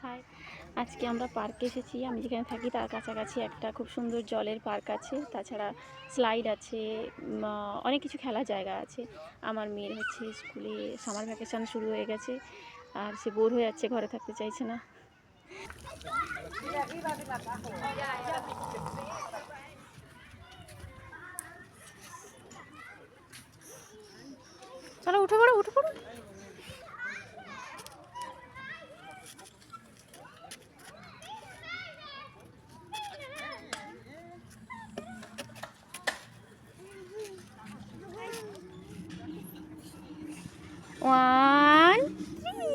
High, আজকে আমরা পার্কে এসেছি। আমি যেখানে থাকি তার কাছাকাছি একটা খুব সুন্দর জলের পার্ক আছে, তাছাড়া স্লাইড আছে, অনেক কিছু খেলার জায়গা আছে। আমার মেয়ের হচ্ছে স্কুলে সামার ভ্যাকেশান শুরু হয়ে গেছে, আর সে বোর হয়ে যাচ্ছে, ঘরে থাকতে চাইছে না। চলো উঠে পড়ো, উঠে পড়ো। One, three.